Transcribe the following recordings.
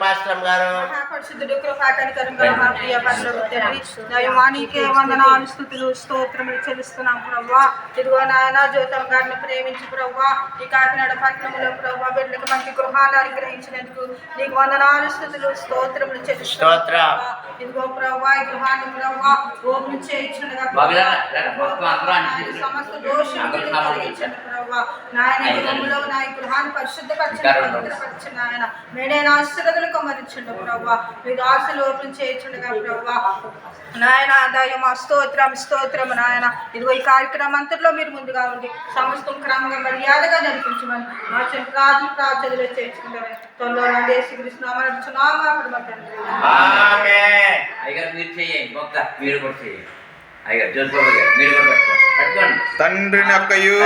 Pastor గారు మహాపరిశుద్ధుడు కృపాకనికరం గల మా ప్రియ పరలోక తండ్రి దైవానికి వందనాలు స్తుతులు స్తోత్రములు చెల్లిస్తున్నాం ప్రభువా. ఇదిగో నాయన జ్యోతం గారిని ప్రేమించి ప్రభువా ఈ కాకినాడ పట్టణంలో ప్రభువా బిడ్డలకు మంచి గృహాలు అనుగ్రహించినందుకు నీకు వందనాలు స్తుతులు స్తోత్రములు చెల్లిస్తున్నాం. ఇదిగో ప్రభువా ఈ గృహాన్ని ప్రభువా ఓపెన్ చేయించుండగా సమస్త దోషములు తొలగించండి ప్రభువా. నాయన గృహంలో నా ఈ గృహాన్ని పరిశుద్ధపరచండి, పవిత్రపరచండి నాయన. మేడైన ఆశీర్వాదాలు కొమరించండి ప్రభా. మీకు ఆశలు ఓపెన్ చేయించుండగా ప్రభా నాయన దైవం స్తోత్రం స్తోత్రం నాయన. ఇదిగో ఈ కార్యక్రమం అంతట్లో మీరు ముందుగా ఉండి సమస్తం క్రమంగా మర్యాదగా నడిపించమని మా ప్రార్థనలు చేయించుకుంటామని తొందరగా తండ్రిని యొక్కయు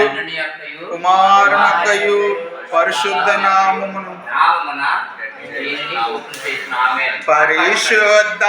కుమారుని యొక్కయు పరిశుద్ధ నామమును పరిశుద్ధ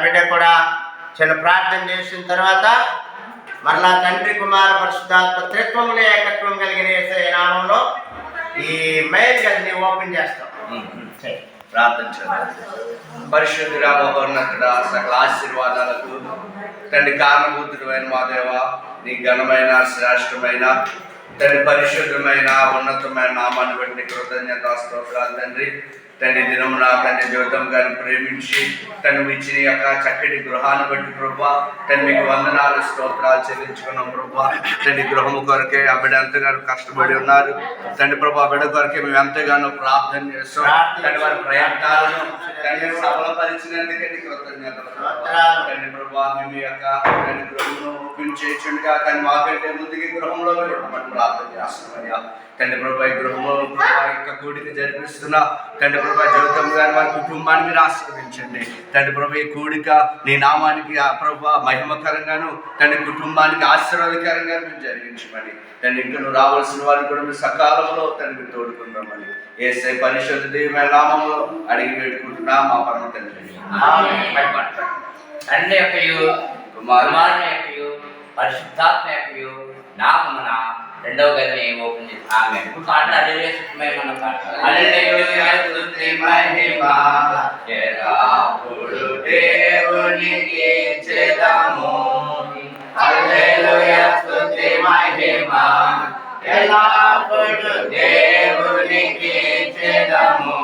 బిడ్డ కూడా చిన్న ప్రార్థన చేసిన తర్వాత మరలా తండ్రి కుమార పరిశుద్ధాత్మ త్రిత్వములే ఏకత్వం కలిగిన యేసయ్య నామంలో ఈ మెయిల్ గదిని ఓపెన్ చేస్తాం. ప్రార్థించండి. పరిశుద్ధుడా మహోన్నతుడా సకల ఆశీర్వాదాలకు తండ్రి కారణభూతుడు అయిన మా దేవ నీ ఘనమైన శ్రేష్టమైన తండ్రి పరిశుద్ధమైన ఉన్నతమైన నామాన్ని బట్టి కృతజ్ఞత స్తోత్రాలు తండ్రి. తండ్రి దినమున తండ్రి జీవితం గారిని ప్రేమించి తండ్రి ఇచ్చిన యొక్క చక్కటి గృహాన్ని బట్టి ప్రభా తండ్రి మీకు వందనాలు స్తోత్రాలు చెల్లించుకున్నాం ప్రభా. తండ్రి గృహము కొరకే ఆ బిడ్డ ఎంతగానో కష్టపడి ఉన్నారు తండ్రి ప్రభా. బిడ్డ కొరకే మేము ఎంతగానో ప్రార్థన చేస్తాం తండ్రి. వారి ప్రయత్నాలను తండ్రి సఫలపరిచినందుకండి కృతజ్ఞతలు తండ్రి ప్రభా. మేము యొక్క తండ్రి గృహమును ఓపెన్ చేయించుండగా కానీ మాకంటే ముందుకి గృహంలో మీరు ఉండమని ప్రార్థన చేస్తున్నామయ్యా తండ్రి ప్రభా. ఈ గృహంలో ప్రభా యొక్క కూడిక జరిపిస్తున్నా తండ్రి ప్రభా జీవితం గారి వారి కుటుంబాన్ని మీరు ఆశీర్వదించండి తండ్రి ప్రభా. ఈ కూడిక నీ నామానికి ప్రభా మహిమకరంగాను తండ్రి కుటుంబానికి ఆశీర్వాదకరంగా మీరు జరిగించమని తండ్రి ఇంకా నువ్వు రావాల్సిన వారిని కూడా మీరు సకాలంలో తండ్రి మీరు తోడుకుంటామని యేసయ్య పరిశుద్ధ దైవమైన నామములో అడిగి వేడుకుంటున్నా మా పరమ తండ్రి. తండ్రి యొక్కయు కుమారుని యొక్కయు పరిశుద్ధాత్మ యొక్కయు నామమున రెండవ గదిని ఓపెన్ చేసి ఆమె ఇప్పుడు పాటలు అల్లెలూయా స్తుతిమయ మన పాట హల్లెలూయా స్తుతిమహిమ ఎల్లప్పుడు దేవునికి చెదము హల్లెలూయా స్తుతిమహిమ ఎల్లప్పుడు దేవునికి చెదము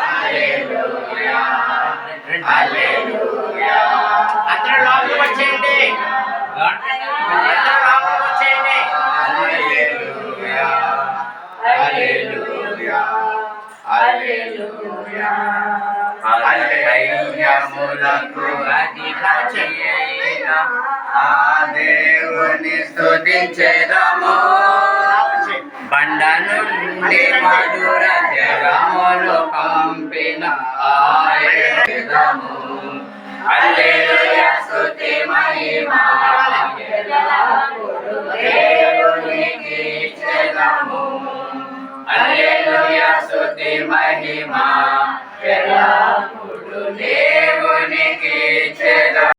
హల్లెలూయా హల్లెలూయా. అందరూ లోపలికి వచ్చేయండి. దేవుని స్తుతించెదము బండ నుండి మధుర జగములు పంపిన ఆయనము హల్లెలూయా స్తుతి మహిమ దేవునికి చెదము హల్లెలూయా స్తుతి మహిమ ఎల్లప్పుడు దేవునికి చెదము.